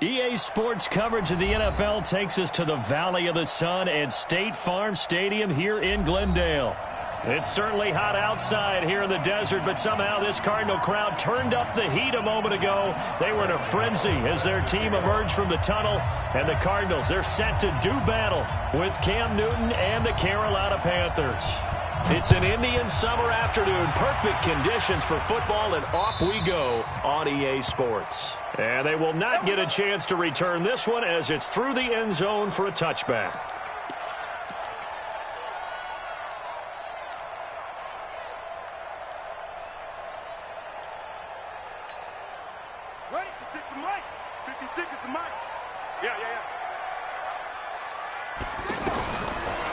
EA Sports coverage of the NFL takes us to the Valley of the Sun and State Farm Stadium here in Glendale. It's certainly hot outside here in the desert, but somehow this Cardinal crowd turned up the heat a moment ago. They were in a frenzy as their team emerged from the tunnel, and the Cardinals, they're set to do battle with Cam Newton and the Carolina Panthers. It's an Indian summer afternoon, perfect conditions for football, and off we go on EA Sports. And they will not get a chance to return this one as it's through the end zone for a touchback. Ready? 56 is the mic. 56 is the mic. Yeah.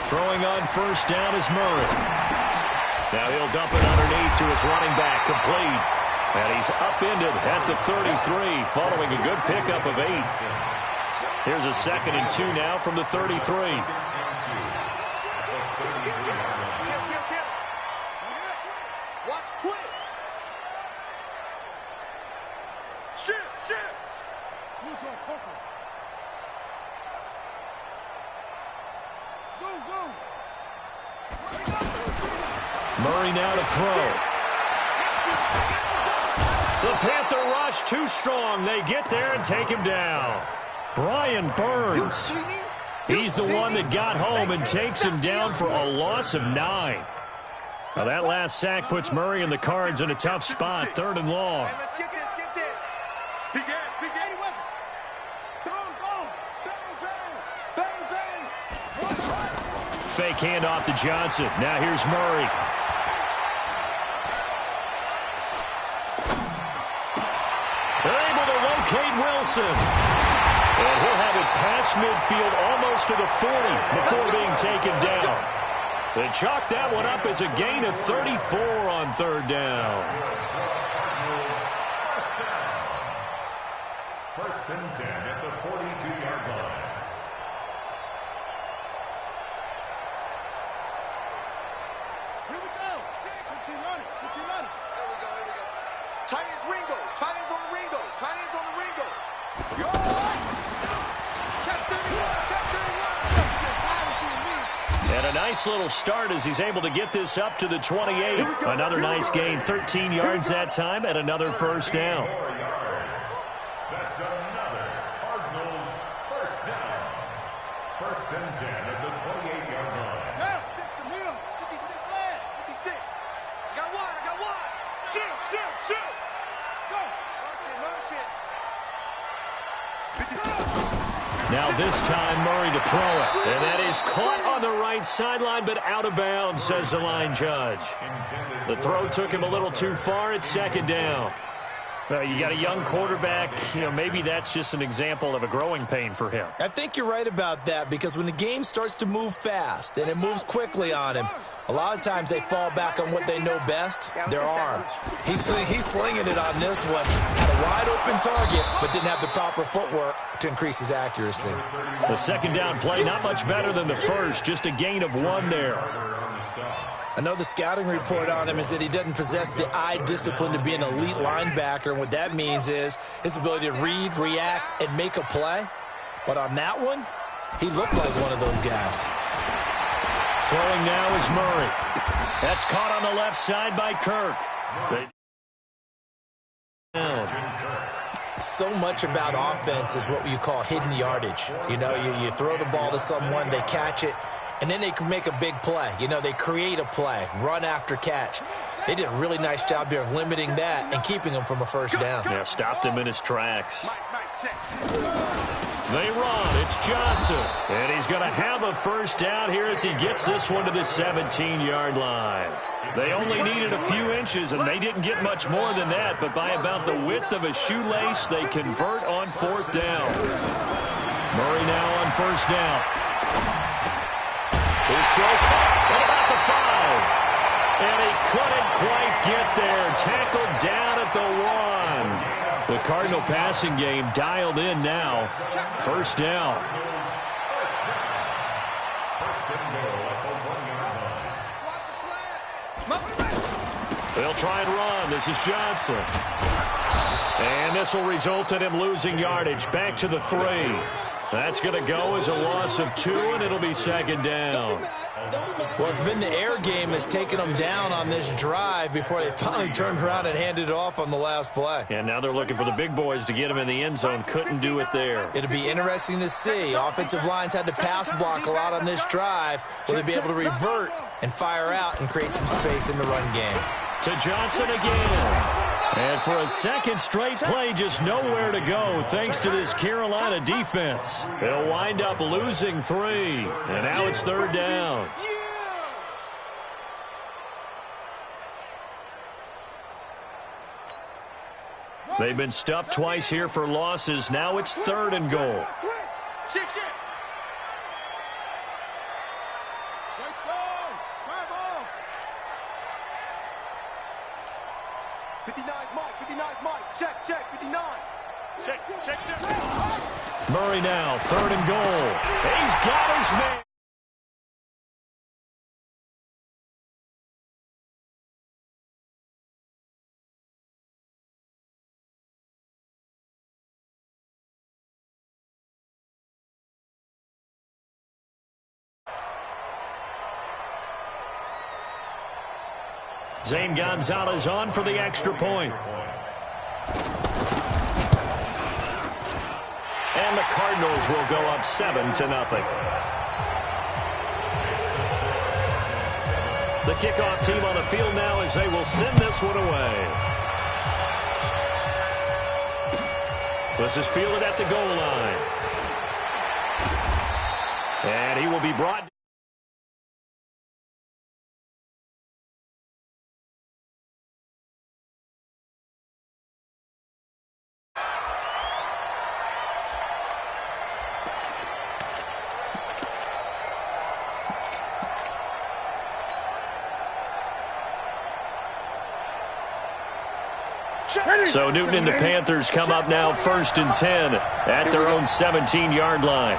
Throwing on first down is Murray. Now he'll dump it underneath to his running back, complete. And he's upended at the 33, following a good pickup of 8. Here's a 2nd and 2 now from the 33. Watch twins. Shift. Who's on Coco? Zoom. Murray now to throw. The Panther rush too strong. They get there and take him down. Brian Burns. He's the one that got home and takes him down for a loss of 9. Now that last sack puts Murray and the Cards in a tough spot, 3rd and long. Hey, let's get this. Big Eddie weapon. Bang. Fake handoff to Johnson. Now here's Murray. Wilson. And he'll have it past midfield almost to the 40 before being taken down. They chalk that one up as a gain of 34 on 3rd down. First and 10 at the 42-yard line. Here we go. 15 on it. Here we go. Tight ends Ringo. Tight ends on the Ringo. You're all right. And a nice little start as he's able to get this up to the 28. Another nice gain, 13 yards that time, and another first down. That's another Cardinals first down. First and 10 at the 28-yard line. Down, 56 flag. 56. I got one. Shoot. Go. Motion. Now this time Murray to throw it. And that is caught on the right sideline, but out of bounds, says the line judge. The throw took him a little too far. It's 2nd down. Well, you got a young quarterback. Maybe that's just an example of a growing pain for him. I think you're right about that, because when the game starts to move fast and it moves quickly on him, a lot of times they fall back on what they know best, their arm. He's slinging it on this one. Had a wide-open target, but didn't have the proper footwork to increase his accuracy. The 2nd down play, not much better than the first, just a gain of 1 there. I know the scouting report on him is that he doesn't possess the eye discipline to be an elite linebacker, and what that means is his ability to read, react, and make a play. But on that one, he looked like one of those guys. Throwing now is Murray. That's caught on the left side by Kirk. So much about offense is what you call hidden yardage. You throw the ball to someone, they catch it, and then they can make a big play. They create a play, run after catch. They did a really nice job there of limiting that and keeping him from a first down. Yeah, stopped him in his tracks. They run. It's Johnson. And he's going to have a first down here as he gets this one to the 17-yard line. They only needed a few inches, and they didn't get much more than that, but by about the width of a shoelace, they convert on 4th down. Murray now on first down. His throw caught at about the 5. And he couldn't quite get there. Tackled down at the 1. The Cardinal passing game dialed in now. First down. They'll try and run. This is Johnson. And this will result in him losing yardage. Back to the 3. That's going to go as a loss of 2, and it'll be second down. Well, it's been the air game that's taken them down on this drive before they finally turned around and handed it off on the last play. And now they're looking for the big boys to get him in the end zone. Couldn't do it there. It'll be interesting to see. Offensive lines had to pass block a lot on this drive. Will they be able to revert and fire out and create some space in the run game? To Johnson again. And for a second straight play, just nowhere to go thanks to this Carolina defense. They'll wind up losing 3. And now it's third down. They've been stuffed twice here for losses. Now it's 3rd and goal. Shift. 59's Mike. Check. 59. Check. Murray now, 3rd and goal. He's got his man. Zane Gonzalez on for the extra point. And the Cardinals will go up 7-0. The kickoff team on the field now as they will send this one away. This is fielded at the goal line. And he will be brought. So Newton and the Panthers come up now 1st and 10 at their own 17-yard line.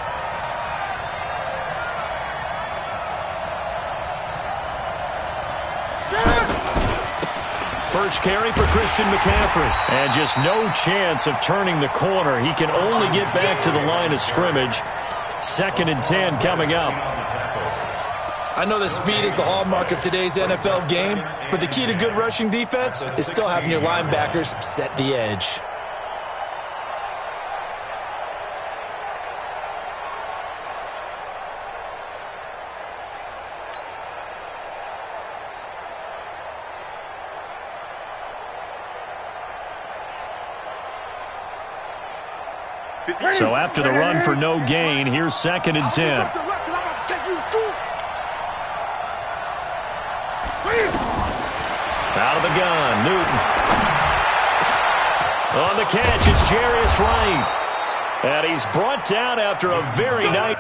First carry for Christian McCaffrey. And just no chance of turning the corner. He can only get back to the line of scrimmage. 2nd and 10 coming up. I know that speed is the hallmark of today's NFL game, but the key to good rushing defense is still having your linebackers set the edge. So after the run for no gain, here's 2nd and 10. Out of the gun, Newton. On the catch, it's Jarius Wright. And he's brought down after a very nice.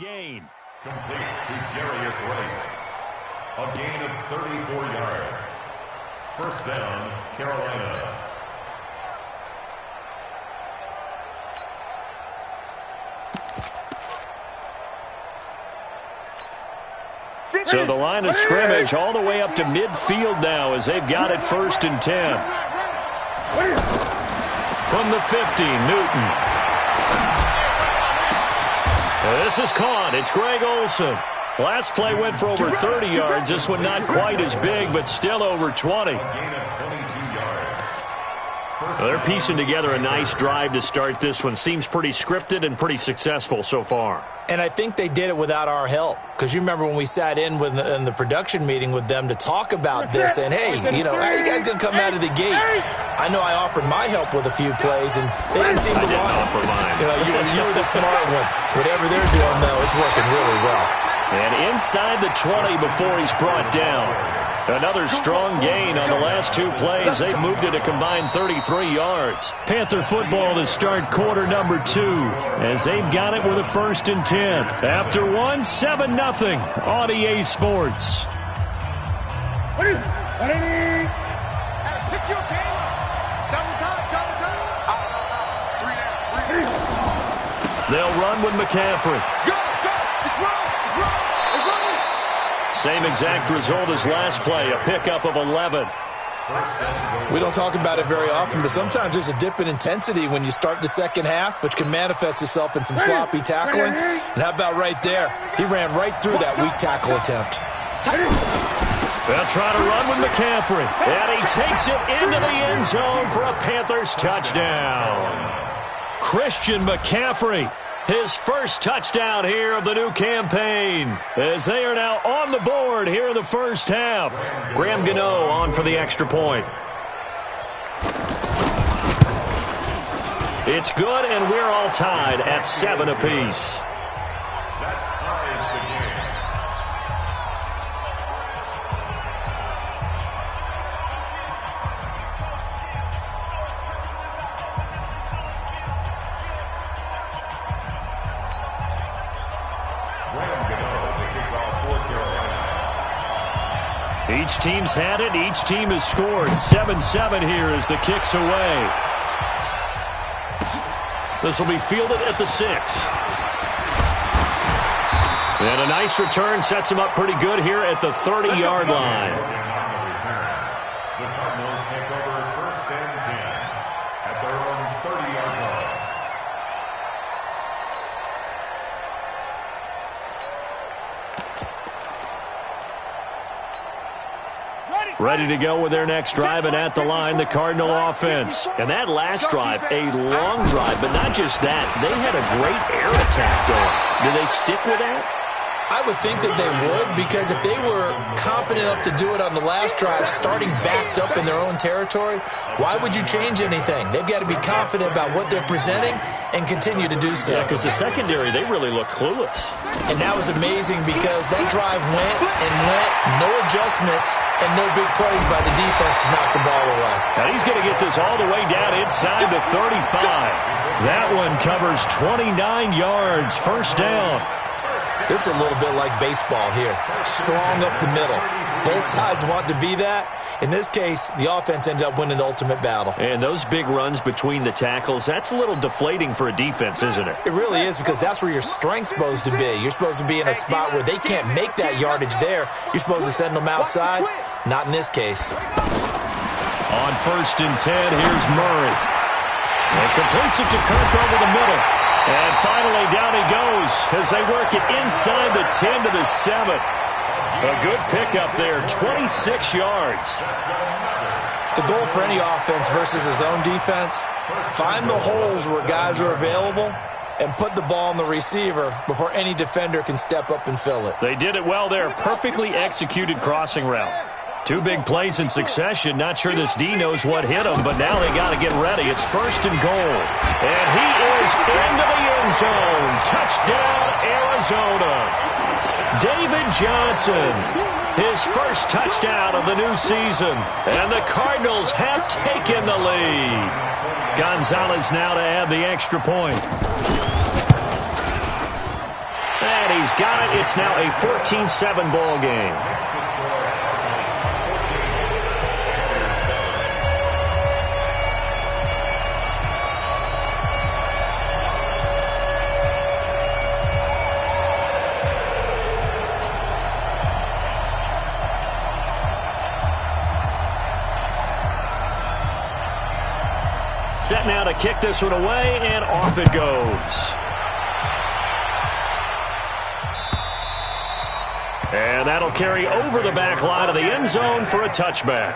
Gain. Complete to Jarius Wright. A gain of 34 yards. First down, Carolina. So the line of scrimmage all the way up to midfield now as they've got it 1st and 10. From the 50, Newton. This is caught. It's Greg Olsen. Last play went for over 30 yards. This one not quite as big, but still over 20. They're piecing together a nice drive to start this one. Seems pretty scripted and pretty successful so far. And I think they did it without our help. Because you remember when we sat in the production meeting with them to talk about this. And, hey, how are you guys going to come out of the gate? I know I offered my help with a few plays, and they didn't seem to want it. I didn't offer mine. You were the smart one. Whatever they're doing, though, it's working really well. And inside the 20 before he's brought down. Another strong gain on the last two plays. They've moved it a combined 33 yards. Panther football to start quarter number 2 as they've got it with a 1st and 10. After 1, 7-0 on EA Sports. Pick your game up. Double time. They'll run with McCaffrey. Go. It's running. Same exact result as last play, a pickup of 11. We don't talk about it very often, but sometimes there's a dip in intensity when you start the second half, which can manifest itself in some sloppy tackling. And how about right there? He ran right through that weak tackle attempt. They'll try to run with McCaffrey. And he takes it into the end zone for a Panthers touchdown. Christian McCaffrey, his first touchdown here of the new campaign, as they are now on the board here in the first half. Graham Gano on for the extra point. It's good, and we're all tied at 7 apiece. Each team's had it. Each team has scored. 7-7 here as the kick's away. This will be fielded at the 6. And a nice return sets him up pretty good here at the 30-yard line. The Cardinals take over 1st and 10 at their own 30-yard line. Ready to go with their next drive, and at the line, the Cardinal offense. And that last drive, a long drive, but not just that. They had a great air attack going. Do they stick with that? I would think that they would, because if they were competent enough to do it on the last drive, starting backed up in their own territory, why would you change anything? They've got to be confident about what they're presenting and continue to do so. Yeah, because the secondary, they really look clueless. And that was amazing because that drive went, no adjustments, and no big plays by the defense to knock the ball away. Now he's going to get this all the way down inside the 35. That one covers 29 yards, 1st down. This is a little bit like baseball here. Strong up the middle. Both sides want to be that. In this case, the offense ended up winning the ultimate battle. And those big runs between the tackles, that's a little deflating for a defense, isn't it? It really is, because that's where your strength's supposed to be. You're supposed to be in a spot where they can't make that yardage there. You're supposed to send them outside. Not in this case. On 1st and 10, here's Murray. And completes it to Kirk over the middle. And finally, down he goes as they work it inside the 10 to the 7. A good pickup there, 26 yards. The goal for any offense versus his own defense, find the holes where guys are available and put the ball on the receiver before any defender can step up and fill it. They did it well there. Perfectly executed crossing route. 2 big plays in succession. Not sure this D knows what hit him, but now they got to get ready. It's 1st and goal. And he is into the end zone. Touchdown, Arizona. David Johnson, his first touchdown of the new season. And the Cardinals have taken the lead. Gonzalez now to add the extra point. And he's got it. It's now a 14-7 ball game. Set now to kick this one away, and off it goes. And that'll carry over the back line of the end zone for a touchback.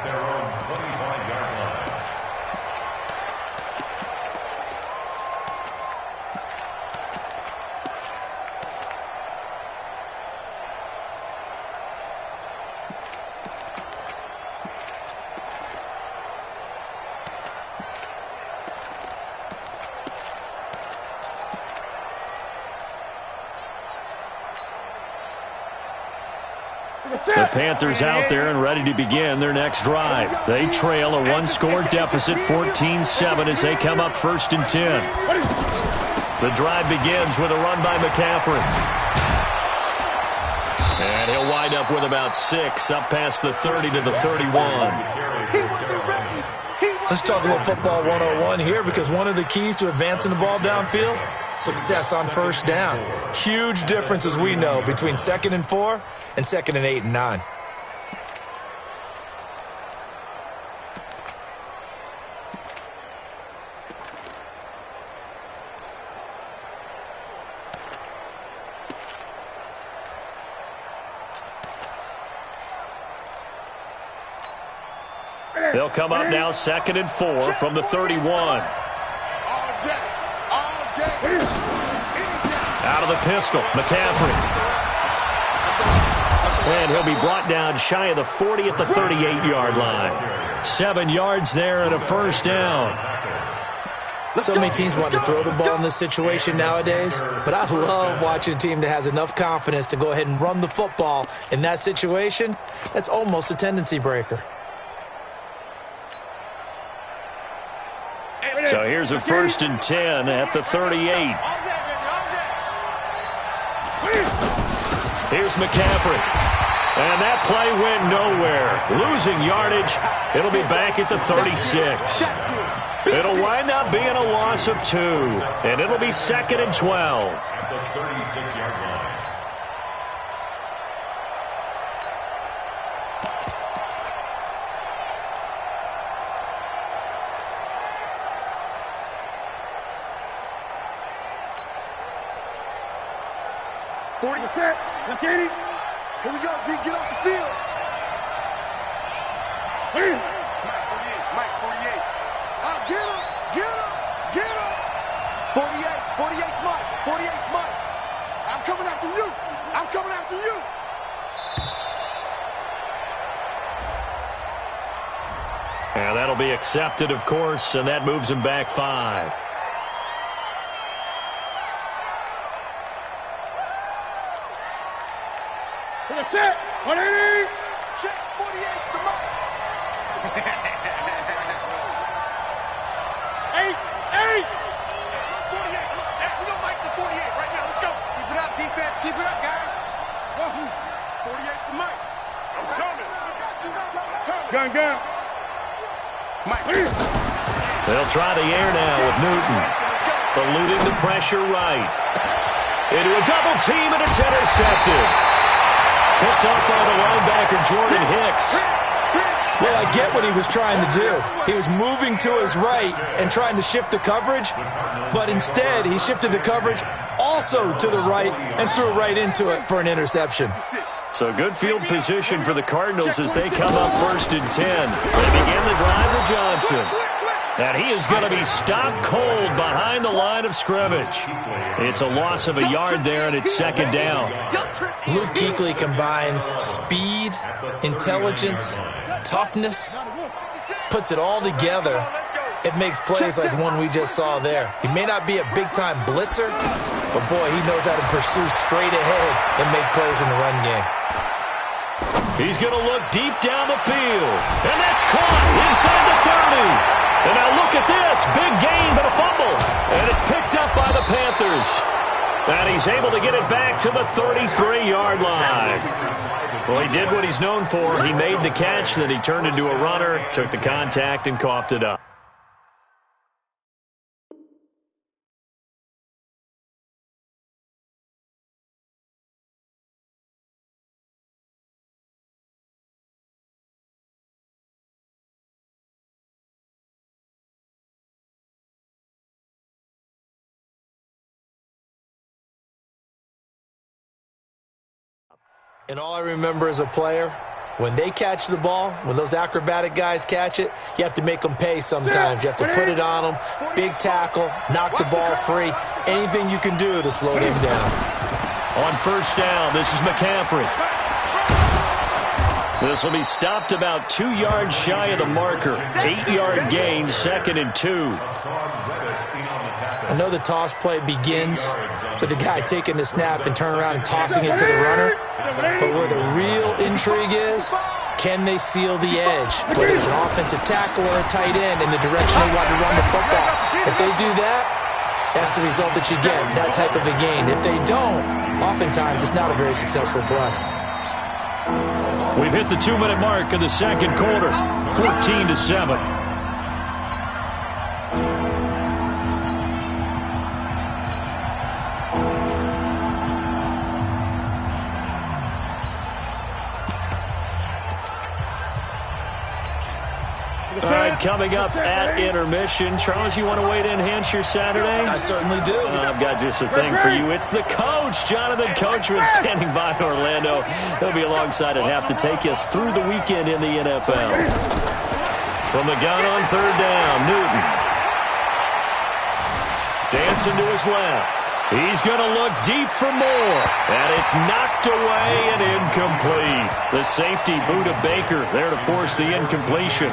The Panthers out there and ready to begin their next drive. They trail a one-score deficit, 14-7, as they come up 1st and 10. The drive begins with a run by McCaffrey. And he'll wind up with about 6, up past the 30 to the 31. Let's talk a little football 101 here, because one of the keys to advancing the ball downfield, success on 1st down. Huge difference, as we know, between 2nd and 4 and 2nd and 8 and 9. They'll come up now 2nd and 4 from the 31. Out of the pistol, McCaffrey. And he'll be brought down shy of the 40 at the 38-yard line. 7 yards there and a 1st down. So many teams want to throw the ball in this situation nowadays, but I love watching a team that has enough confidence to go ahead and run the football in that situation. That's almost a tendency breaker. So here's a 1st and 10 at the 38. Here's McCaffrey. And that play went nowhere. Losing yardage. It'll be back at the 36. It'll wind up being a loss of 2. And it'll be 2nd and 12. At the 36-yard line. Here we go, G. Get off the field. Mike, 48. Get him. Get him. 48's Mike. 48's Mike. I'm coming after you. And that'll be accepted, of course, and that moves him back 5. Set. 180. Check. 48's the mark. 8. 48. We don't like the 48 right now. Let's go. Keep it up, defense. Keep it up, guys. 48's the mic. I'm coming. Gun. Mike. They'll try the air now with Newton. Eluding the pressure right. Into a double team, and it's intercepted. Picked up by the linebacker, Jordan Hicks. Well, I get what he was trying to do. He was moving to his right and trying to shift the coverage, but instead he shifted the coverage also to the right and threw right into it for an interception. So good field position for the Cardinals as they come up 1st and 10. They begin the drive with Johnson. And he is going to be stopped cold behind the line of scrimmage. It's a loss of a yard there, and it's 2nd down. Luke Kuechly combines speed, intelligence, toughness, puts it all together. It makes plays like one we just saw there. He may not be a big-time blitzer, but boy, he knows how to pursue straight ahead and make plays in the run game. He's going to look deep down the field, and that's caught inside the 30. And now look at this. Big gain, but a fumble. And it's picked up by the Panthers. And he's able to get it back to the 33-yard line. Well, he did what he's known for. He made the catch, then he turned into a runner, took the contact, and coughed it up. And all I remember as a player, when they catch the ball, when those acrobatic guys catch it, you have to make them pay sometimes. You have to put it on them, big tackle, knock the ball free, anything you can do to slow them down. On 1st down, this is McCaffrey. This will be stopped about 2 yards shy of the marker. 8-yard gain, 2nd and 2. I know the toss play begins with the guy taking the snap and turning around and tossing it to the runner, but where the real intrigue is, can they seal the edge, whether it's an offensive tackle or a tight end in the direction they want to run the football. If they do that, that's the result that you get, that type of a gain. If they don't, oftentimes it's not a very successful play. We've hit the 2-minute mark of the second quarter, 14-7. All right, coming up at intermission. Charles, you want to wait to enhance your Saturday? I certainly do. I've got just a thing for you. It's the coach, Jonathan Coachman, standing by in Orlando. He'll be alongside at half to take us through the weekend in the NFL. From the gun on third down, Newton. Dancing to his left. He's going to look deep for more. And it's knocked away and incomplete. The safety boot of Baker there to force the incompletion.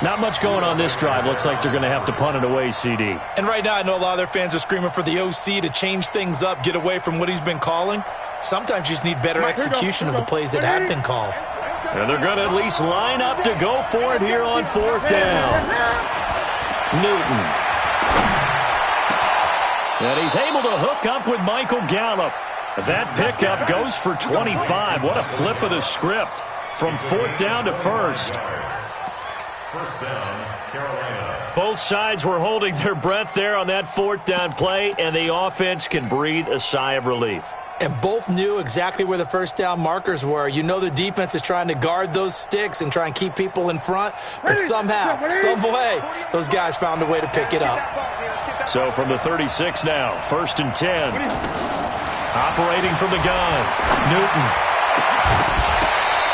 Not much going on this drive. Looks like they're going to have to punt it away, CD. And right now, I know a lot of their fans are screaming for the OC to change things up, get away from what he's been calling. Sometimes you just need better execution of the plays that have been called. And they're going to at least line up to go for it here on fourth down. Newton. And he's able to hook up with Michael Gallup. That pickup goes for 25. What a flip of the script from fourth down to first. First down, Carolina. Both sides were holding their breath there on that fourth down play, and the offense can breathe a sigh of relief. And both knew exactly where the first down markers were. You know the defense is trying to guard those sticks and try and keep people in front, but somehow, some way, those guys found a way to pick it up. So from the 36 now, 1st and 10. Operating from the gun, Newton.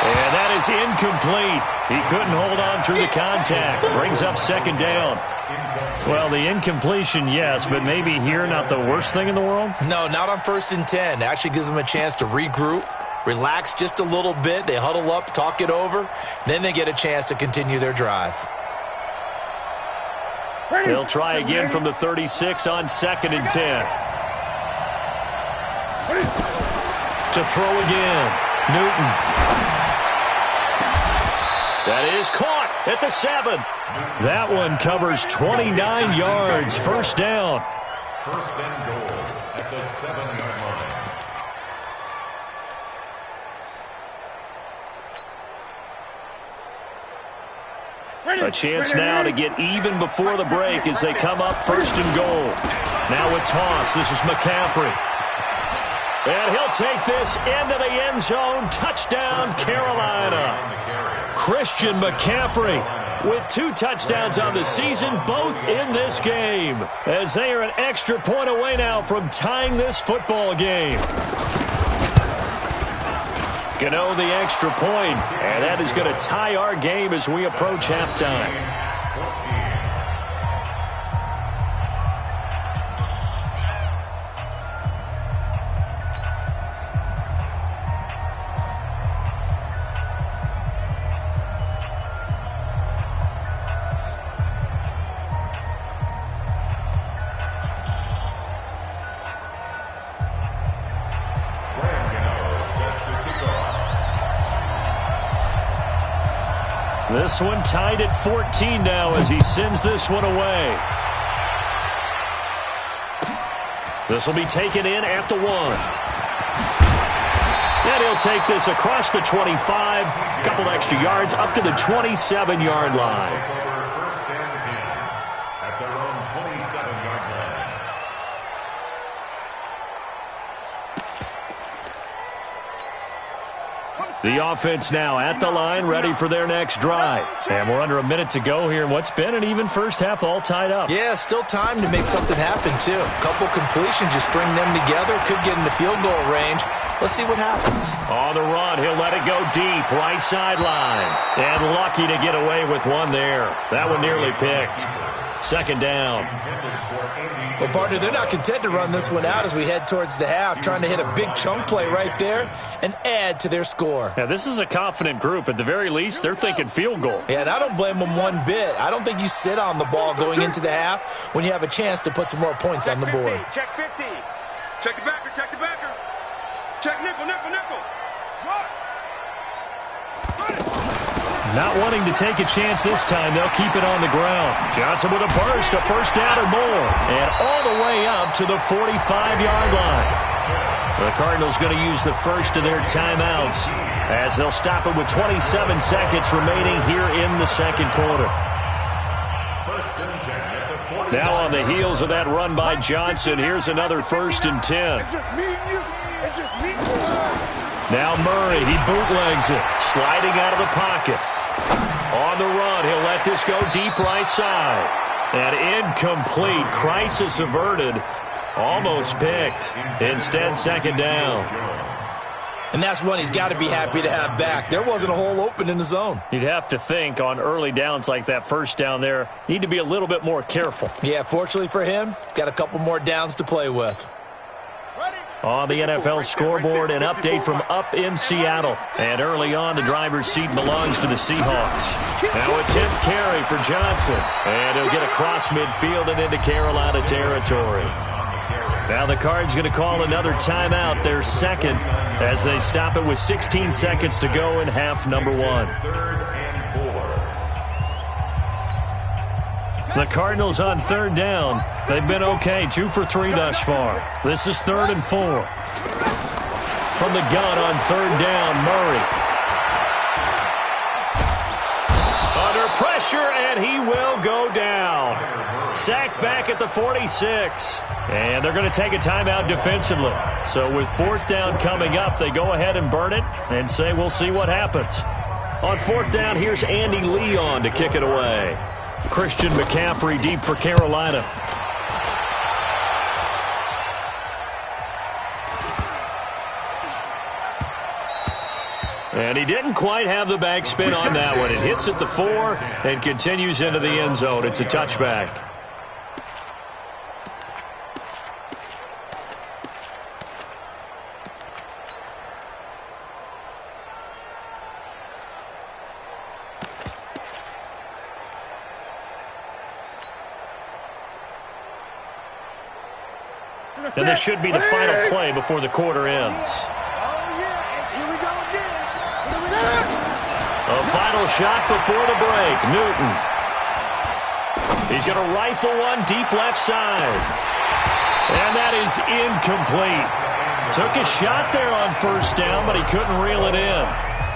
And that is incomplete. He couldn't hold on through the contact. Brings up second down. Well, the incompletion, yes, but maybe here not the worst thing in the world? No, not on 1st and 10. It actually gives them a chance to regroup, relax just a little bit. They huddle up, talk it over. Then they get a chance to continue their drive. They'll try again from the 36 on 2nd and 10. To throw again, Newton. That is caught at the 7. That one covers 29 yards. First down. First and goal at the 7-yard line. A chance now to get even before the break as they come up 1st and goal. Now a toss. This is McCaffrey. And he'll take this into the end zone. Touchdown, Carolina. Christian McCaffrey with 2 touchdowns on the season, both in this game, as they are an extra point away now from tying this football game. Gano the extra point, and that is going to tie our game as we approach halftime. This one tied at 14 now as he sends this one away. This will be taken in at the 1. And he'll take this across the 25, a couple extra yards up to the 27-yard line. First and 10 at their own 27-yard line. The offense now at the line, ready for their next drive. And we're under a minute to go here in what's been an even first half, all tied up. Yeah, still time to make something happen, too. A couple completions, just string them together. Could get into field goal range. Let's see what happens. On the run, he'll let it go deep, right sideline. And lucky to get away with one there. That one nearly picked. Second down. Well, partner, they're not content to run this one out as we head towards the half, trying to hit a big chunk play right there and add to their score. Yeah, this is a confident group. At the very least, they're thinking field goal. Yeah, and I don't blame them one bit. I don't think you sit on the ball going into the half when you have a chance to put some more points on the board. Check 50. Check the backer, check the backer. Check nickel, nickel, nickel. Run. Not wanting to take a chance this time, they'll keep it on the ground. Johnson with a burst, a first down or more. And all the way up to the 45-yard line. The Cardinals going to use the first of their timeouts as they'll stop it with 27 seconds remaining here in the second quarter. Now on the heels of that run by Johnson, here's another 1st and 10. It's just me and you. It's just me. Now Murray, he bootlegs it, sliding out of the pocket. On the run, he'll let this go deep right side. And incomplete. Crisis averted. Almost picked. Instead, second down. And that's one he's got to be happy to have back. There wasn't a hole open in the zone. You'd have to think on early downs like that first down there, need to be a little bit more careful. Yeah, fortunately for him, got a couple more downs to play with. On the NFL scoreboard, an update from up in Seattle. And early on, the driver's seat belongs to the Seahawks. Now a 10th carry for Johnson. And he'll get across midfield and into Carolina territory. Now the Cards going to call another timeout, their second, as they stop it with 16 seconds to go in half number 1. The Cardinals on third down. They've been okay, 2 for 3 thus far. This is 3rd and 4. From the gun on third down, Murray. Under pressure, and he will go down. Sacked back at the 46. And they're going to take a timeout defensively. So with 4th down coming up, they go ahead and burn it and say we'll see what happens. On 4th down, here's Andy Leon to kick it away. Christian McCaffrey deep for Carolina. And he didn't quite have the backspin on that one. It hits at the 4 and continues into the end zone. It's a touchback. And this should be the final play before the quarter ends. A final shot before the break. Newton. He's going to rifle one deep left side. And that is incomplete. Took a shot there on first down, but he couldn't reel it in.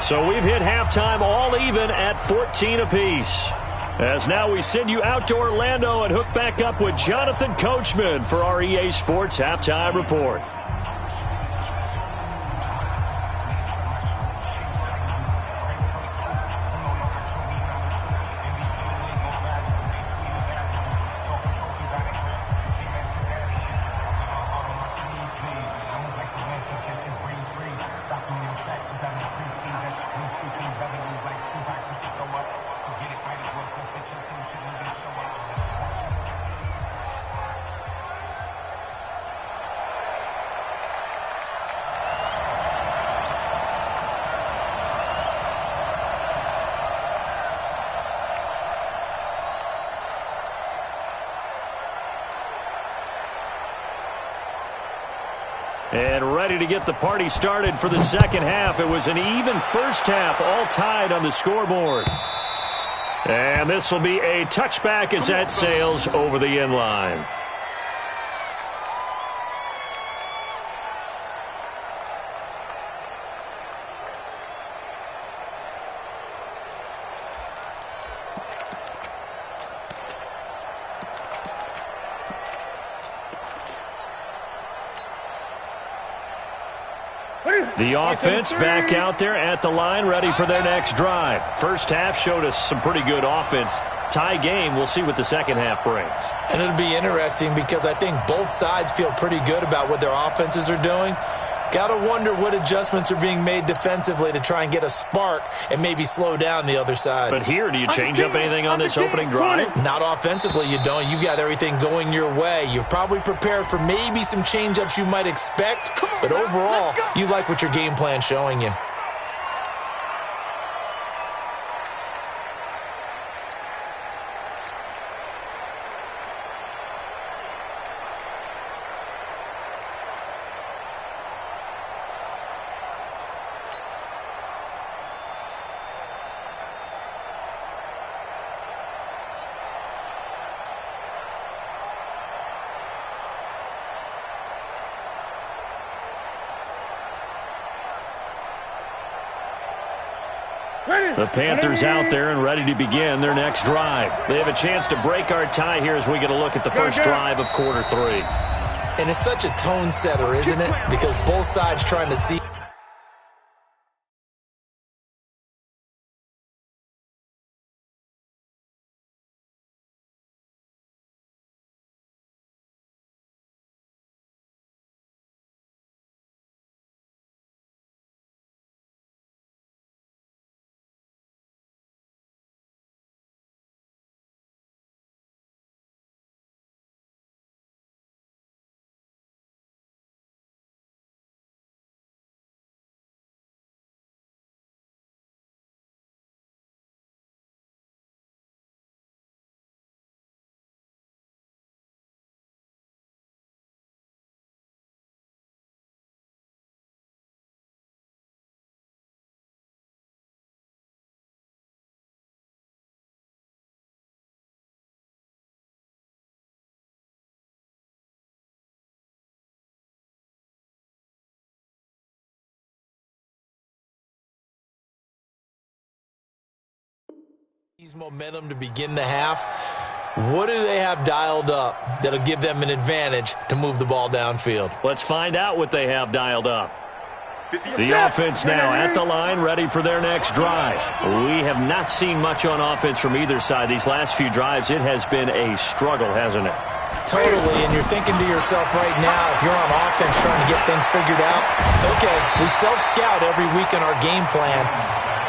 So we've hit halftime all even at 14 apiece. As now we send you out to Orlando and hook back up with Jonathan Coachman for our EA Sports Halftime Report. And ready to get the party started for the second half. It was an even first half, all tied on the scoreboard. And this will be a touchback as that sails over the end line. The offense back out there at the line, ready for their next drive. First half showed us some pretty good offense. Tie game, we'll see what the second half brings. And it'll be interesting because I think both sides feel pretty good about what their offenses are doing. Got to wonder what adjustments are being made defensively to try and get a spark and maybe slow down the other side. But here, do you change up anything on this opening drive? Not offensively, you don't. You've got everything going your way. You've probably prepared for maybe some change-ups you might expect, but overall, you like what your game plan's showing you. The Panthers out there and ready to begin their next drive. They have a chance to break our tie here as we get a look at the first drive of quarter 3. And it's such a tone setter, isn't it? Because both sides trying to see. Momentum to begin the half. What do they have dialed up that'll give them an advantage to move the ball downfield? Let's find out what they have dialed up. The offense now at the line, ready for their next drive. We have not seen much on offense from either side. These last few drives, it has been a struggle, hasn't it? Totally, and you're thinking to yourself right now, if you're on offense trying to get things figured out, okay, we self-scout every week in our game plan.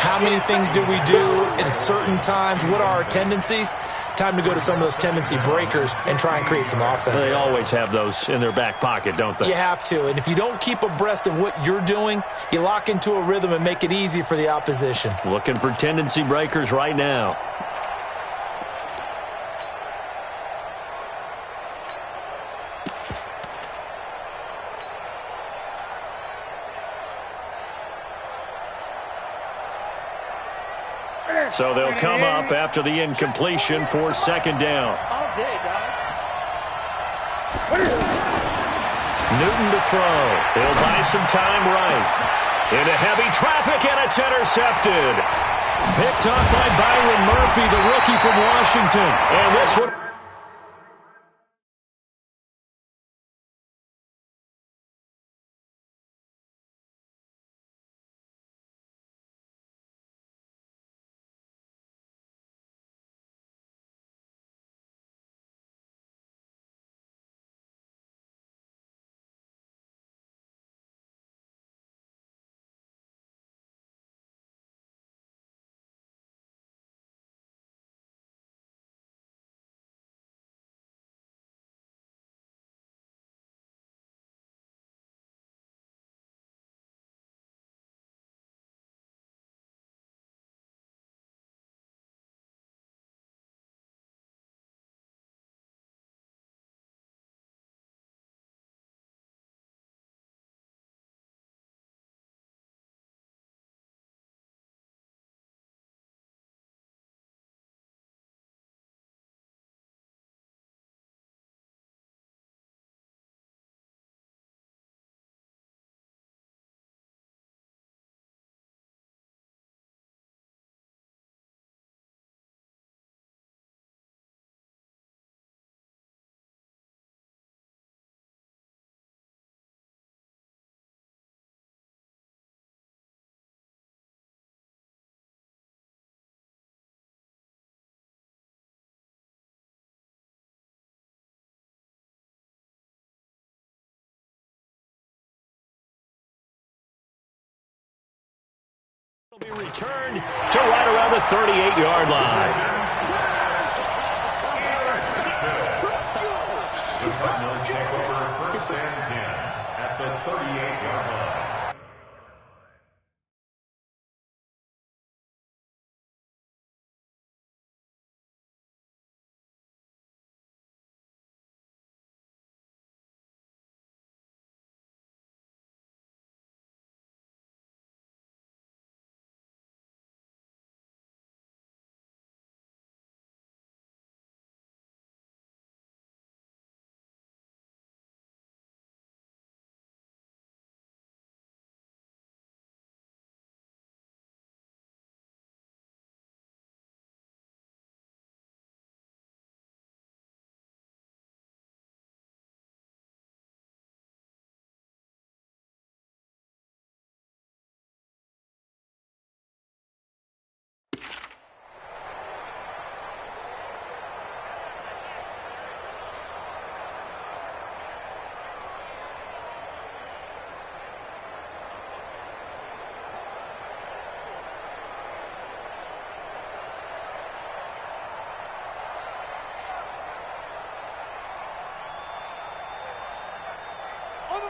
How many things do we do at certain times? What are our tendencies? Time to go to some of those tendency breakers and try and create some offense. They always have those in their back pocket, don't they? You have to, and if you don't keep abreast of what you're doing, you lock into a rhythm and make it easy for the opposition. Looking for tendency breakers right now. So they'll come up after the incompletion for second down. Newton to throw. He'll buy some time right. Into heavy traffic, and it's intercepted. Picked up by Byron Murphy, the rookie from Washington. And this one... Will be returned to right around the 38-yard line. The Cardinals take over 1st and 10 at the 38-yard line.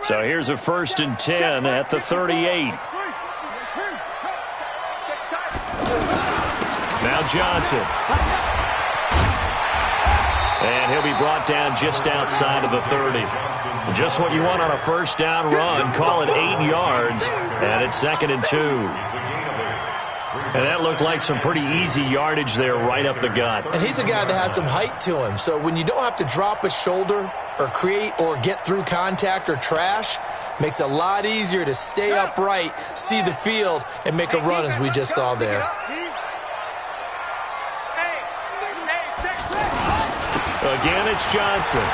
So here's a 1st and 10 at the 38. Now Johnson. And he'll be brought down just outside of the 30. Just what you want on a 1st down run. Call it 8 yards. And it's 2nd and 2. And that looked like some pretty easy yardage there right up the gut. And he's a guy that has some height to him. So when you don't have to drop a shoulder or create or get through contact or trash, makes it a lot easier to stay upright, see the field, and make a run as we just saw there. Again, it's Johnson.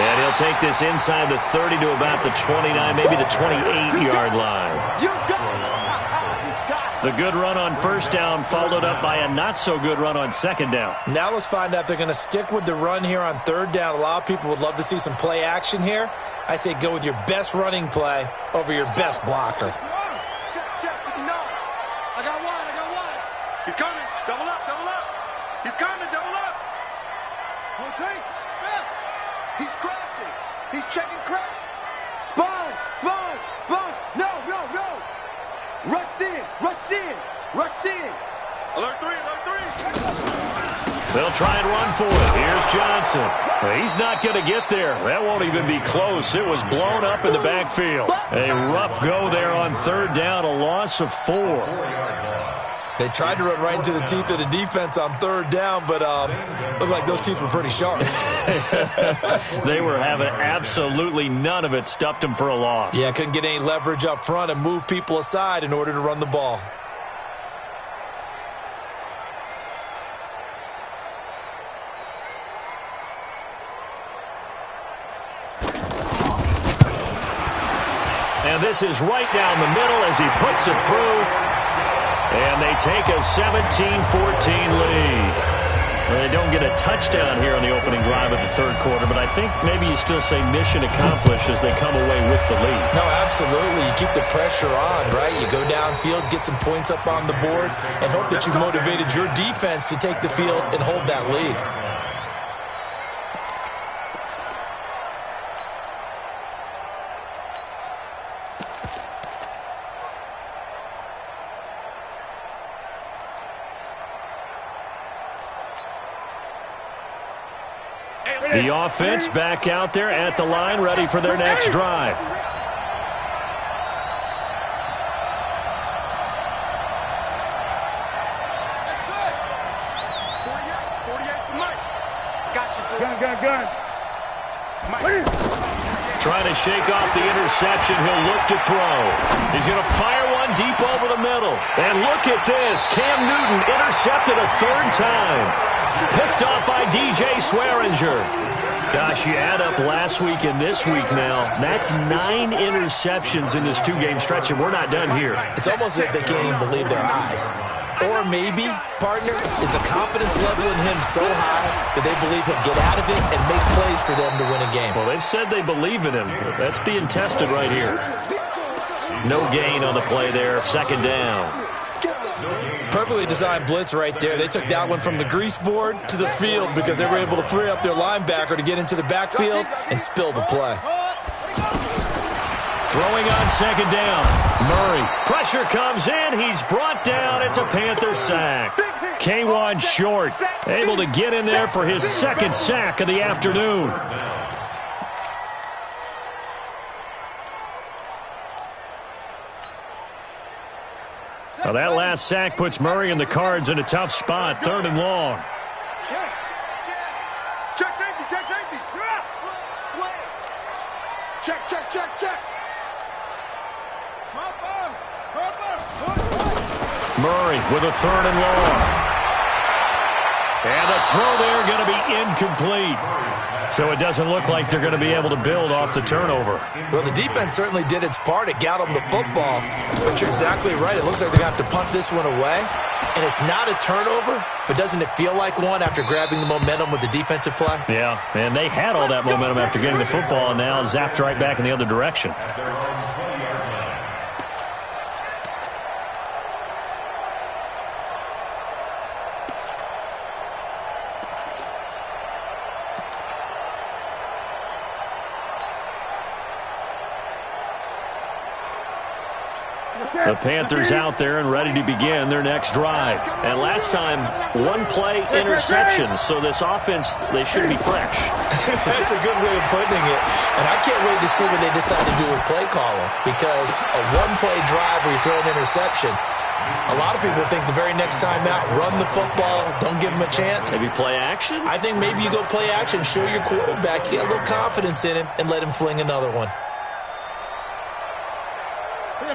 And he'll take this inside the 30 to about the 29, maybe the 28-yard line. The good run on 1st down followed up by a not-so-good run on 2nd down. Now let's find out if they're going to stick with the run here on 3rd down. A lot of people would love to see some play action here. I say go with your best running play over your best blocker. Check with the nose. I got one. He's coming. Double up. He's coming. Double up. Rotate. He's crashing. He's checking crash. Sponge. No. Rush in. Alert 3. They'll try and run for it. Here's Johnson. He's not going to get there. That won't even be close. It was blown up in the backfield. A rough go there on 3rd down, a loss of 4. They tried to run right into the teeth of the defense on 3rd down, but looked like those teeth were pretty sharp. They were having absolutely none of it. Stuffed them for a loss. Yeah, couldn't get any leverage up front and move people aside in order to run the ball. And this is right down the middle as he puts it through. And they take a 17-14 lead. Well, they don't get a touchdown here on the opening drive of the 3rd quarter, but I think maybe you still say mission accomplished as they come away with the lead. No, absolutely. You keep the pressure on, right? You go downfield, get some points up on the board, and hope that you motivated your defense to take the field and hold that lead. The offense back out there at the line, ready for their next drive. Gun. Trying to shake off the interception. He'll look to throw. He's going to fire one deep over the middle. And look at this. Cam Newton intercepted a 3rd time. Picked off by DJ Swearinger. Gosh, you add up last week and this week now. That's 9 interceptions in this 2-game stretch, and we're not done here. It's almost as if they can't even believe their eyes. Or maybe, partner, is the confidence level in him so high that they believe he'll get out of it and make plays for them to win a game. Well, they've said they believe in him. That's being tested right here. No gain on the play there. Second down. Perfectly designed blitz right there. They took that one from the grease board to the field because they were able to free up their linebacker to get into the backfield and spill the play. Throwing on second down. Murray. Pressure comes in. He's brought down. It's a Panther sack. K1 Short able to get in there for his second sack of the afternoon. Well, that last sack puts Murray and the Cards in a tough spot. 3rd and long. Check safety, check safety. Check. Murray with a 3rd and long. And the throw there going to be incomplete. So it doesn't look like they're going to be able to build off the turnover. Well, the defense certainly did its part. It got them the football. But you're exactly right. It looks like they're going to have to punt this one away. And it's not a turnover, but doesn't it feel like one after grabbing the momentum with the defensive play? Yeah, and they had all that momentum after getting the football and now zapped right back in the other direction. The Panthers out there and ready to begin their next drive. And last time, one-play interception, so this offense, they should be fresh. That's a good way of putting it. And I can't wait to see what they decide to do with play calling, because a one-play drive where you throw an interception, a lot of people think the very next time out, run the football, don't give them a chance. Maybe play action? I think maybe you go play action, show your quarterback, get a little confidence in him, and let him fling another one.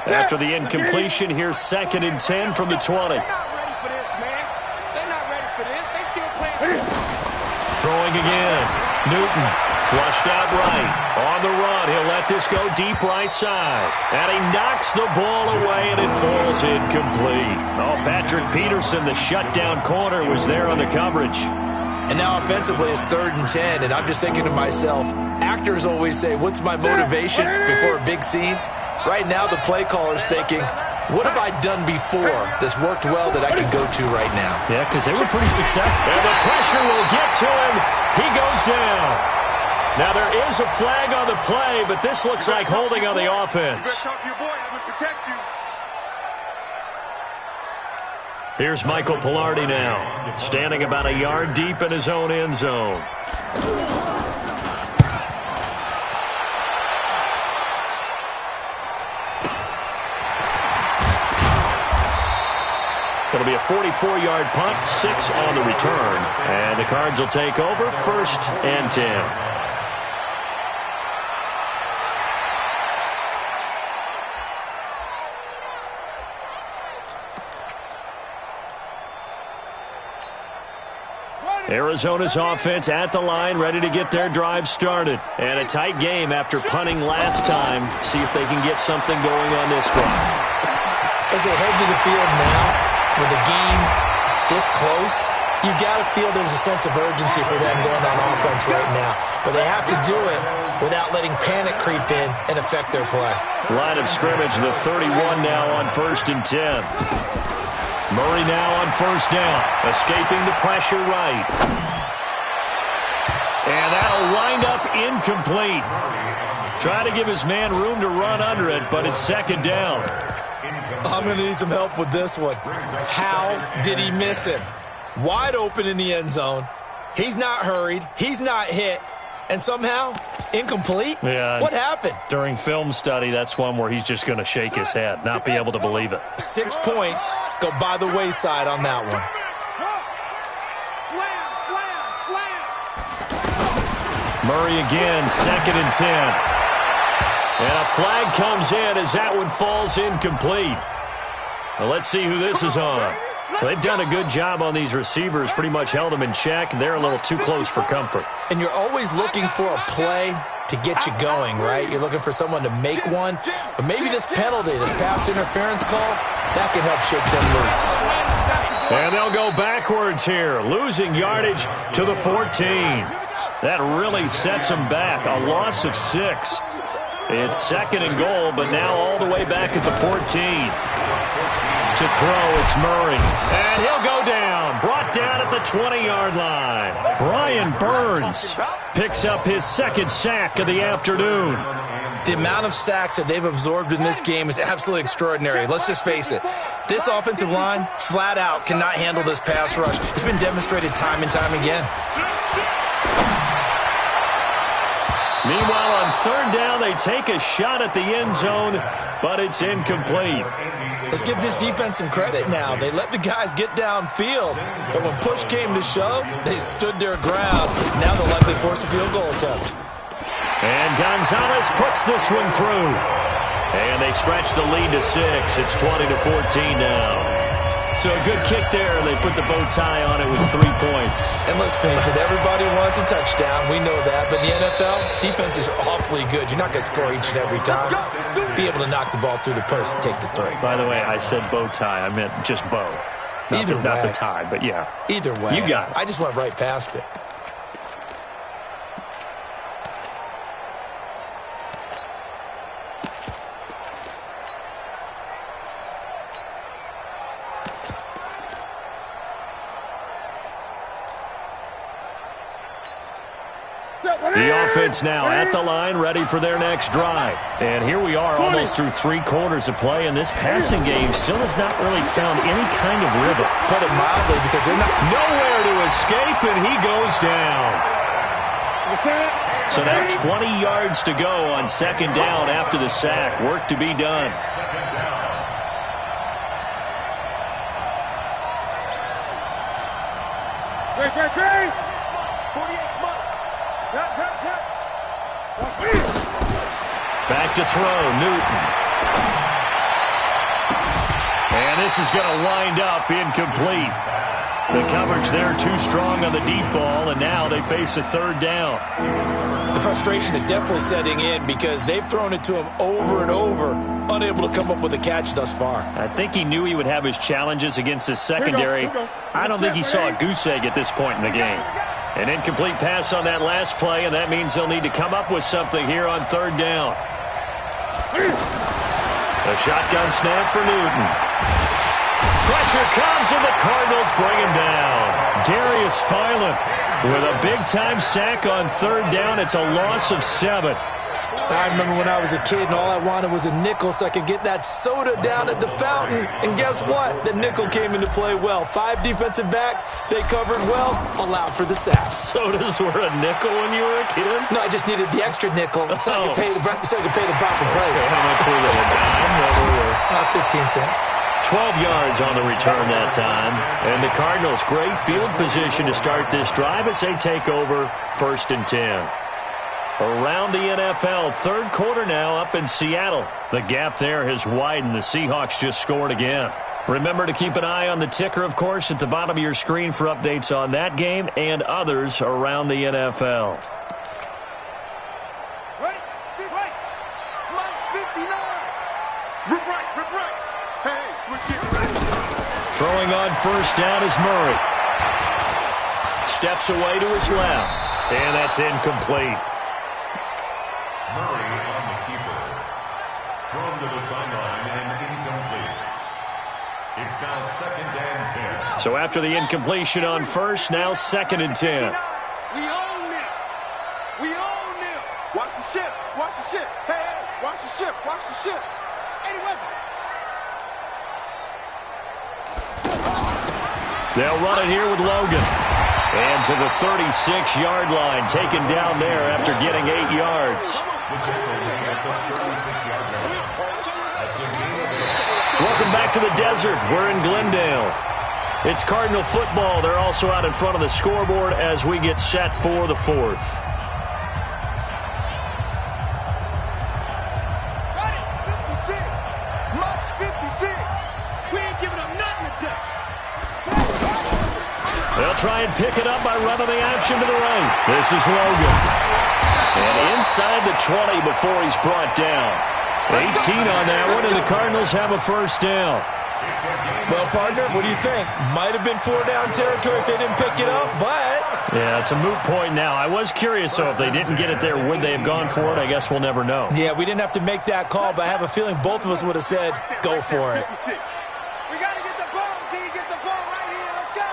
After the incompletion, here's 2nd and 10 from the 20. They're not ready for this, man. They're not ready for this. They still playing. Throwing again. Newton flushed out right. On the run, he'll let this go deep right side. And he knocks the ball away, and it falls incomplete. Oh, Patrick Peterson, the shutdown corner, was there on the coverage. And now offensively it's 3rd and 10, and I'm just thinking to myself, actors always say, what's my motivation before a big scene? Right now, the play caller's thinking, what have I done before that's worked well that I can go to right now? Yeah, because they were pretty successful. And the pressure will get to him. He goes down. Now, there is a flag on the play, but this looks like holding on the offense. Here's Michael Pilardi now, standing about a yard deep in his own end zone. It'll be a 44-yard punt, 6 on the return. And the Cards will take over, 1st and 10. Arizona's offense at the line, ready to get their drive started. And a tight game after punting last time. See if they can get something going on this drive. As they head to the field now, with the game this close, you've got to feel there's a sense of urgency for them going on offense right now. But they have to do it without letting panic creep in and affect their play. Line of scrimmage, the 31 now on 1st and 10. Murray now on 1st down, escaping the pressure right. And that'll wind up incomplete. Trying to give his man room to run under it, but it's 2nd down. I'm going to need some help with this one. How did he miss him? Wide open in the end zone. He's not hurried. He's not hit. And somehow, incomplete? Yeah. What happened? During film study, that's one where he's just going to shake his head, not be able to believe it. 6 points go by the wayside on that one. Murray again, 2nd and 10. And a flag comes in as that one falls incomplete. Well, let's see who this is on. They've done a good job on these receivers, pretty much held them in check. They're a little too close for comfort. And you're always looking for a play to get you going, right? You're looking for someone to make one. But maybe this penalty, this pass interference call, that can help shake them loose. And they'll go backwards here, losing yardage to the 14. That really sets them back, a loss of 6. It's 2nd and goal, but now all the way back at the 14. To throw, it's Murray. And he'll go down. Brought down at the 20-yard line. Brian Burns picks up his 2nd sack of the afternoon. The amount of sacks that they've absorbed in this game is absolutely extraordinary. Let's just face it. This offensive line, flat out, cannot handle this pass rush. It's been demonstrated time and time again. Meanwhile, on 3rd down, they take a shot at the end zone, but it's incomplete. Let's give this defense some credit now. They let the guys get downfield, but when push came to shove, they stood their ground. Now they'll likely force a field goal attempt. And Gonzalez puts this one through. And they stretch the lead to 6. It's 20-14 now. So a good kick there. They put the bow tie on it with 3 points. And let's face it, everybody wants a touchdown. We know that. But in the NFL, defenses are awfully good. You're not going to score each and every time. Be able to knock the ball through the post and take the throw. By the way, I said bow tie. I meant just bow. Not the tie, but yeah. Either way. You got it. I just went right past it. The offense now at the line, ready for their next drive. And here we are almost through 3 quarters of play, and this passing game still has not really found any kind of rhythm. Put it mildly, because they're not nowhere to escape, and he goes down. So now 20 yards to go on 2nd down after the sack. Work to be done. Great. Back to throw, Newton. And this is going to wind up incomplete. The coverage there too strong on the deep ball, and now they face a 3rd down. The frustration is definitely setting in because they've thrown it to him over and over, unable to come up with a catch thus far. I think he knew he would have his challenges against the secondary. I don't think he saw a goose egg at this point in the game. An incomplete pass on that last play, and that means they'll need to come up with something here on 3rd down. A shotgun snap for Newton. Pressure comes, and the Cardinals bring him down. Darius Philon with a big-time sack on 3rd down. It's a loss of 7. I remember when I was a kid and all I wanted was a nickel so I could get that soda down at the fountain. And guess what? The nickel came into play well. 5 defensive backs, they covered well, allowed for the sacks. Sodas were a nickel when you were a kid? No, I just needed the extra nickel so I could pay the proper price. How much were they? A dime? 15 cents. 12 yards on the return that time. And the Cardinals, great field position to start this drive as they take over 1st and 10. Around the NFL, 3rd quarter now up in Seattle. The gap there has widened. The Seahawks just scored again. Remember to keep an eye on the ticker, of course, at the bottom of your screen for updates on that game and others around the NFL. Ready? Right. Minus 59. Rip right. Hey, switch gears. Ready? Throwing on 1st down is Murray. Steps away to his left. And that's incomplete. Murray on the keeper. Thrown to the sideline and incomplete. It's now 2nd and 10. So after the incompletion on 1st, now 2nd and 10. We own them. Watch the ship. Hey, watch the ship. Anyway. They'll run it here with Logan. And to the 36-yard line, taken down there after getting 8 yards. Welcome back to the desert. We're in Glendale. It's Cardinal football. They're also out in front of the scoreboard as we get set for the 4th. They'll try and pick it up by running the action to the right. This is Logan. And inside the 20 before he's brought down. 18 on that one, and the Cardinals have a 1st down. Well, partner, what do you think? Might have been 4-down territory if they didn't pick it up, but... Yeah, it's a moot point now. I was curious, though, if they didn't get it there, would they have gone for it? I guess we'll never know. Yeah, we didn't have to make that call, but I have a feeling both of us would have said, go for it. We got to get the ball, D. Get the ball right here. Let's go.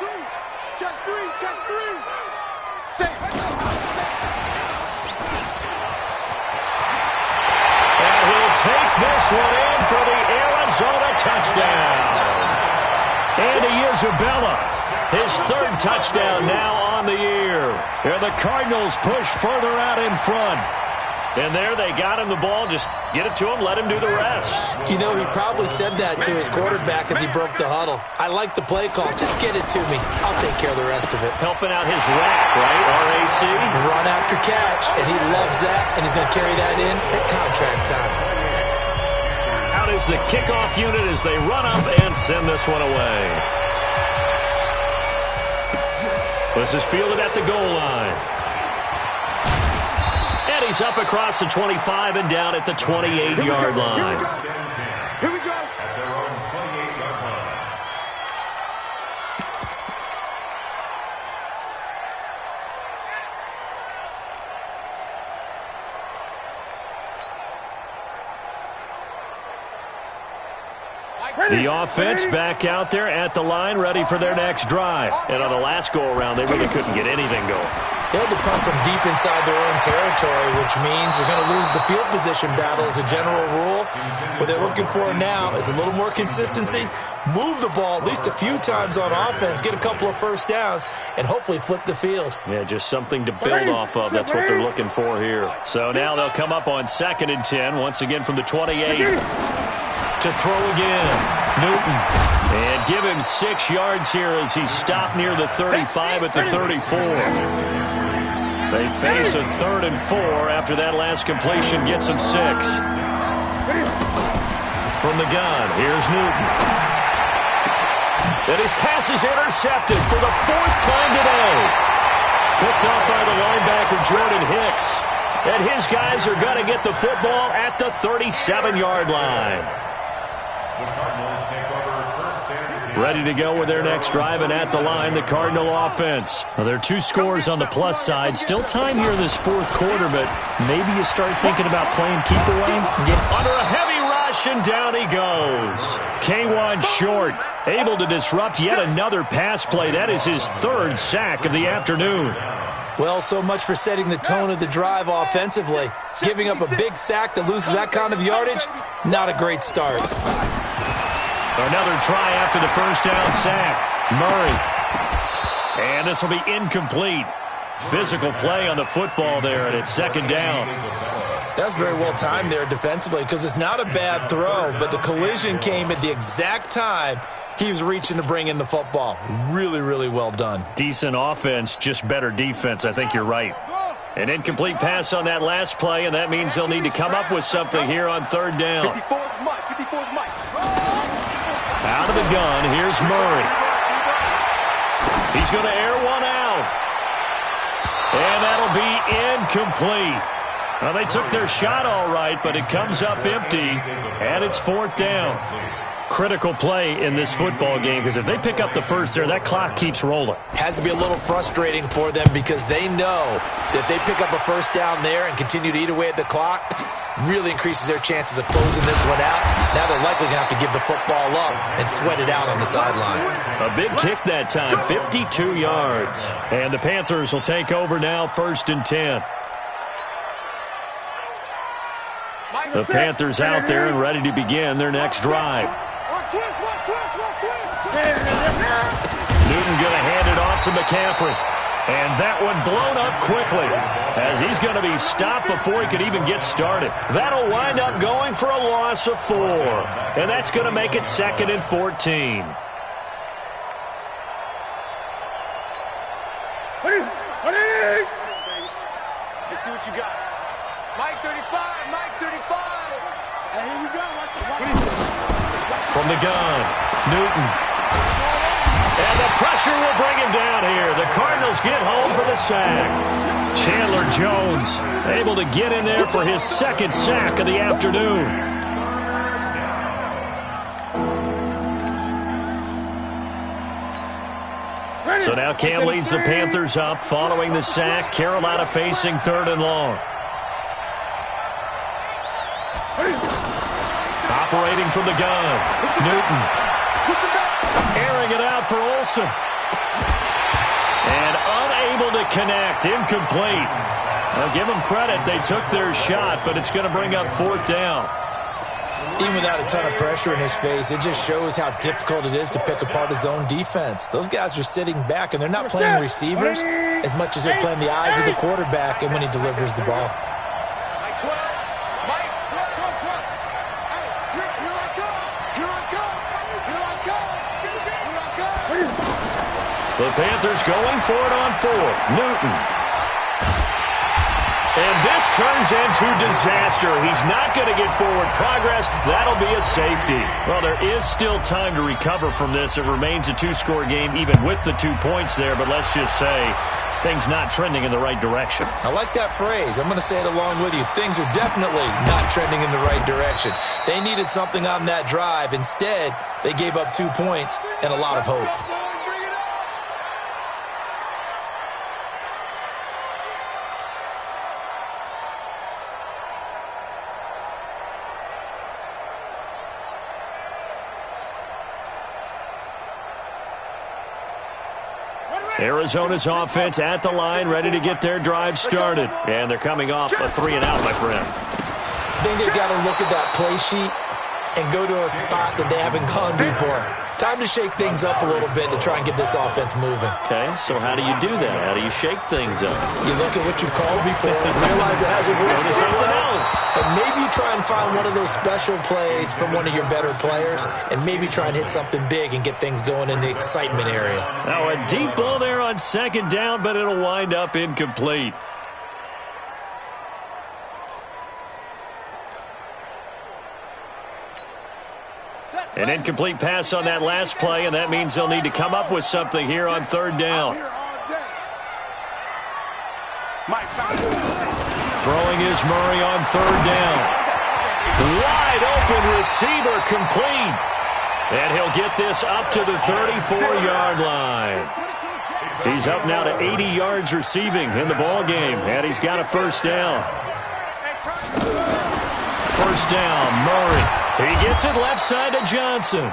Deuce. Check three. Say. And he'll take this one in for the Arizona touchdown. Andy Isabella, his third touchdown now on the year. And the Cardinals push further out in front. And there they got him the ball. Just get it to him, let him do the rest. You know, he probably said that to his quarterback as he broke the huddle. I like the play call. Just get it to me. I'll take care of the rest of it. Helping out his rack, right? RAC. Run after catch, and he loves that, and he's going to carry that in at contract time. Out is the kickoff unit as they run up and send this one away. This is fielded at the goal line. And he's up across the 25 and down at the 28-yard line. Here we go. At their own 28-yard line. The offense back out there at the line, ready for their next drive. And on the last go-around, they really couldn't get anything going. They had to come from deep inside their own territory, which means they're going to lose the field position battle as a general rule. What they're looking for now is a little more consistency, move the ball at least a few times on offense, get a couple of first downs, and hopefully flip the field. Yeah, just something to build off of. That's what they're looking for here. So now they'll come up on 2nd and 10, once again from the 28. To throw again, Newton. And give him 6 yards here as he's stopped near the 35 at the 34. They face a 3rd and 4 after that last completion gets him 6. From the gun, here's Newton. And his pass is intercepted for the 4th time today. Picked up by the linebacker Jordan Hicks. And his guys are going to get the football at the 37-yard line. The Cardinals take over 1st and 10. Ready to go with their next drive, and at the line, the Cardinal offense. Well, there are 2 scores on the plus side. Still time here in this 4th quarter, but maybe you start thinking about playing keep away. Under a heavy rush, and down he goes. K1 Short, able to disrupt yet another pass play. That is his 3rd sack of the afternoon. Well, so much for setting the tone of the drive offensively. Giving up a big sack that loses that kind of yardage, not a great start. Another try after the 1st down sack. Murray. And this will be incomplete. Physical play on the football there, and it's 2nd down. That's very well timed there defensively because it's not a bad throw, but the collision came at the exact time he was reaching to bring in the football. Really, really well done. Decent offense, just better defense. I think you're right. An incomplete pass on that last play, and that means they'll need to come up with something here on 3rd down. 54's Mike. Out of the gun, here's Murray. He's going to air one out. And that'll be incomplete. Well, they took their shot all right, but it comes up empty, and it's 4th down. Critical play in this football game, because if they pick up the first there, that clock keeps rolling. Has to be a little frustrating for them because they know that they pick up a 1st down there and continue to eat away at the clock, really increases their chances of closing this one out. Now they're likely going to have to give the football up and sweat it out on the sideline. A big kick that time, 52 yards. And the Panthers will take over now, 1st and 10. The Panthers out there and ready to begin their next drive. Newton going to hand it off to McCaffrey. And that one blown up quickly as he's going to be stopped before he could even get started. That'll wind up going for a loss of 4. And that's going to make it 2nd and 14. Let's see what you got. Mike 35. Hey, here we go. From the gun, Newton. And the pressure will bring him down here. The Cardinals get home for the sack. Chandler Jones able to get in there for his 2nd sack of the afternoon. So now Cam leads the Panthers up following the sack. Carolina facing 3rd and long. Operating from the gun. Newton. Airing it out for Olsen. And unable to connect. Incomplete. Now give them credit. They took their shot, but it's going to bring up 4th down. Even without a ton of pressure in his face, it just shows how difficult it is to pick apart his own defense. Those guys are sitting back, and they're not playing receivers as much as they're playing the eyes of the quarterback and when he delivers the ball. The Panthers going for it on 4th. Newton. And this turns into disaster. He's not going to get forward progress. That'll be a safety. Well, there is still time to recover from this. It remains a 2-score game even with the 2 points there. But let's just say things not trending in the right direction. I like that phrase. I'm going to say it along with you. Things are definitely not trending in the right direction. They needed something on that drive. Instead, they gave up 2 points and a lot of hope. Arizona's offense at the line, ready to get their drive started. And they're coming off a 3-and-out, my friend. I think they've got to look at that play sheet and go to a spot that they haven't gone before. Time to shake things up a little bit to try and get this offense moving. Okay, so how do you do that? How do you shake things up? You look at what you've called before, realize it hasn't worked so something well, else. and maybe you try and find one of those special plays from one of your better players, and maybe try and hit something big and get things going in the excitement area. Now a deep ball there on 2nd down, but it'll wind up incomplete. An incomplete pass on that last play, and that means they'll need to come up with something here on 3rd down. Throwing is Murray on 3rd down. Wide open receiver complete. And he'll get this up to the 34-yard line. He's up now to 80 yards receiving in the ballgame, and he's got a 1st down. 1st down, Murray. He gets it left side to Johnson.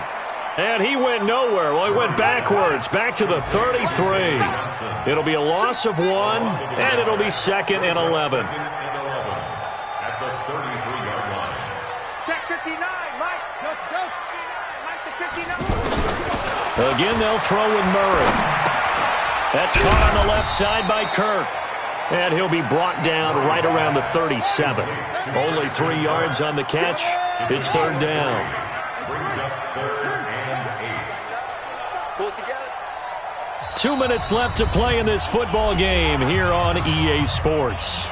And he went nowhere. Well, he went backwards, back to the 33. It'll be a loss of 1, and it'll be 2nd and 11. At the 33-yard line. Check 59, Mike. Go. Mike to 59. Again, they'll throw with Murray. That's caught on the left side by Kirk. And he'll be brought down right around the 37. Only 3 yards on the catch. It's 3rd down. Brings up 3rd and 8. Pull it together. 2 minutes left to play in this football game here on EA Sports.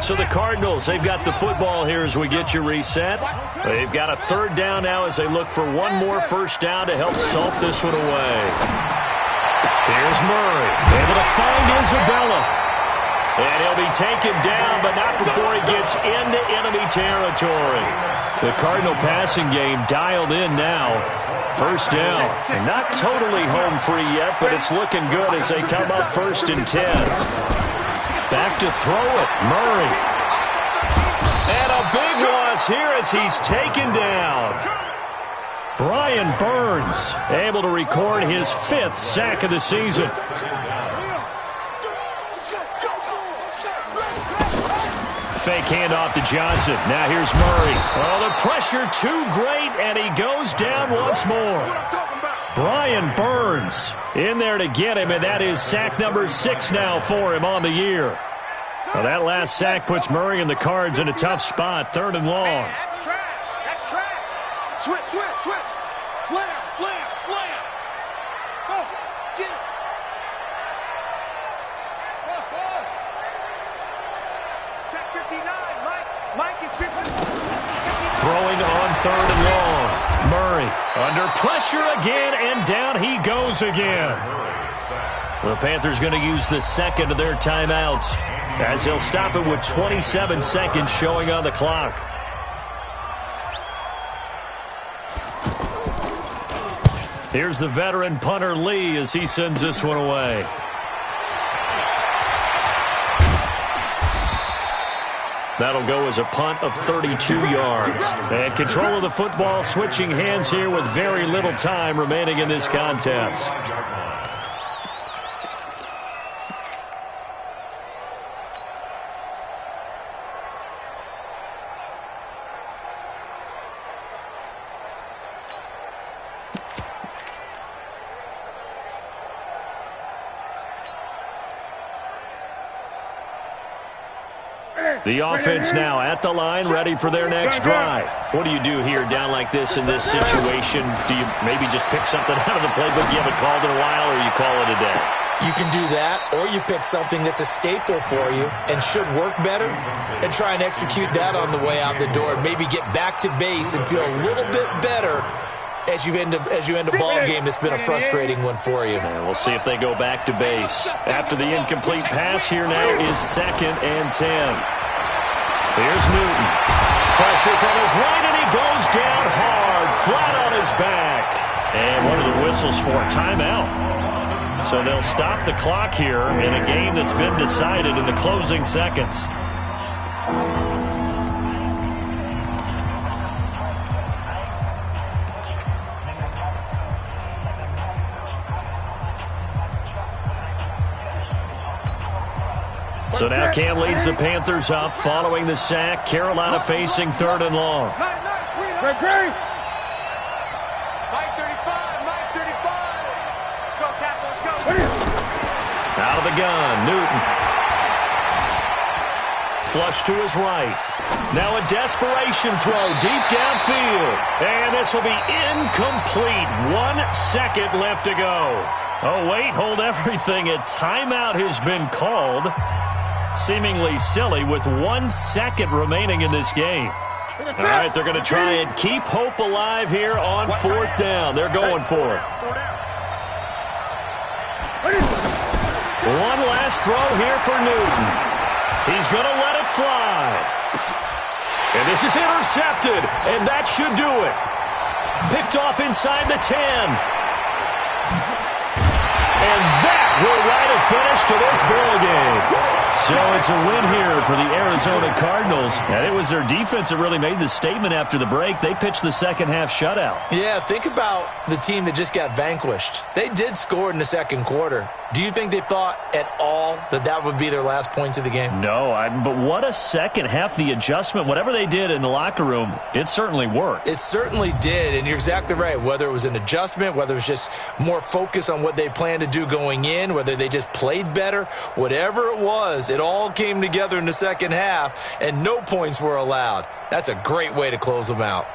So the Cardinals, they've got the football here as we get you reset. They've got a 3rd down now as they look for one more 1st down to help salt this one away. Here's Murray, able to find Isabella. And he'll be taken down, but not before he gets into enemy territory. The Cardinal passing game dialed in now. 1st down. And not totally home free yet, but it's looking good as they come up 1st and 10. Back to throw it, Murray. And a big loss here as he's taken down. Brian Burns able to record his 5th sack of the season. Fake handoff to Johnson. Now here's Murray. Oh, the pressure too great, and he goes down once more. Brian Burns in there to get him, and that is sack number 6 now for him on the year. Well, that last sack puts Murray and the Cards in a tough spot, 3rd and long. Man, that's trash. That's trash. Switch. Slam. Go. Get it. Ball. Check 59, Mike. Mike is 50. Throwing on 3rd and long. Murray under pressure again, and down he goes again. The Panthers going to use the second of their timeouts as they'll stop it with 27 seconds showing on the clock. Here's the veteran punter Lee as he sends this one away. That'll go as a punt of 32 yards. And control of the football switching hands here with very little time remaining in this contest. The offense now at the line, ready for their next drive. What do you do here down like this in this situation? Do you maybe just pick something out of the playbook you haven't called in a while, or you call it a day? You can do that, or you pick something that's a staple for you and should work better and try and execute that on the way out the door. Maybe get back to base and feel a little bit better as you end a ball game that's been a frustrating one for you. And we'll see if they go back to base. After the incomplete pass, here now is 2nd and 10. Here's Newton. Pressure from his right, and he goes down hard, flat on his back. And one of the whistles for a timeout. So they'll stop the clock here in a game that's been decided in the closing seconds. So now Cam leads the Panthers up following the sack. Carolina facing 3rd and long. Great. Mike 35. Let's go, Cap, let's go. Out of the gun, Newton. Flush to his right. Now a desperation throw deep downfield. And this will be incomplete. 1 second left to go. Oh, wait, hold everything. A timeout has been called. Seemingly silly with 1 second remaining in this game. All right, they're going to try and keep hope alive here on 4th down. They're going for it. One last throw here for Newton. He's going to let it fly. And this is intercepted, and that should do it. Picked off inside the 10. And that will write a finish to this ball game. So it's a win here for the Arizona Cardinals. And it was their defense that really made the statement after the break. They pitched the second half shutout. Yeah, think about the team that just got vanquished. They did score in the second quarter. Do you think they thought at all that that would be their last points of the game? No, but what a second half. The adjustment, whatever they did in the locker room, it certainly worked. It certainly did, and you're exactly right. Whether it was an adjustment, whether it was just more focus on what they planned to do going in, whether they just played better, whatever it was, it all came together in the second half, and no points were allowed. That's a great way to close them out.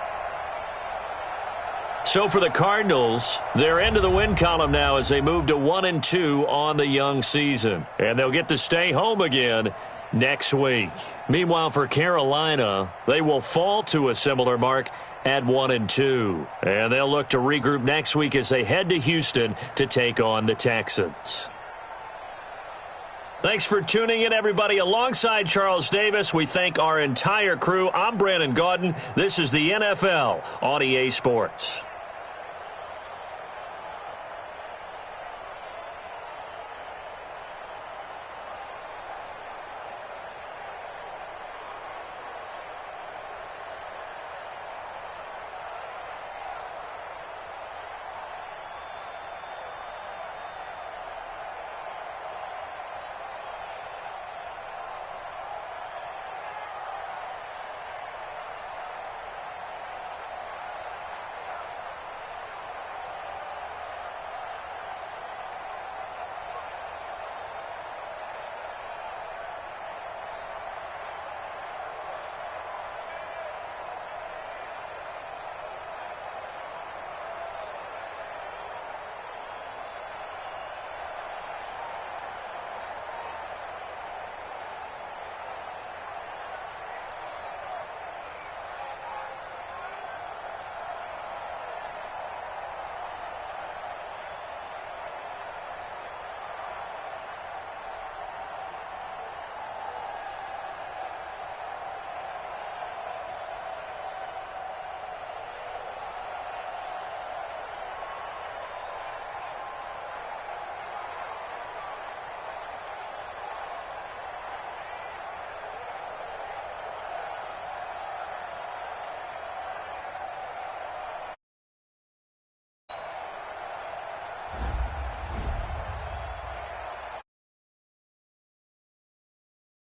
So for the Cardinals, they're into the win column now as they move to 1-2 on the young season. And they'll get to stay home again next week. Meanwhile, for Carolina, they will fall to a similar mark at 1-2. And they'll look to regroup next week as they head to Houston to take on the Texans. Thanks for tuning in, everybody. Alongside Charles Davis, we thank our entire crew. I'm Brandon Gaudin. This is the NFL on EA Sports.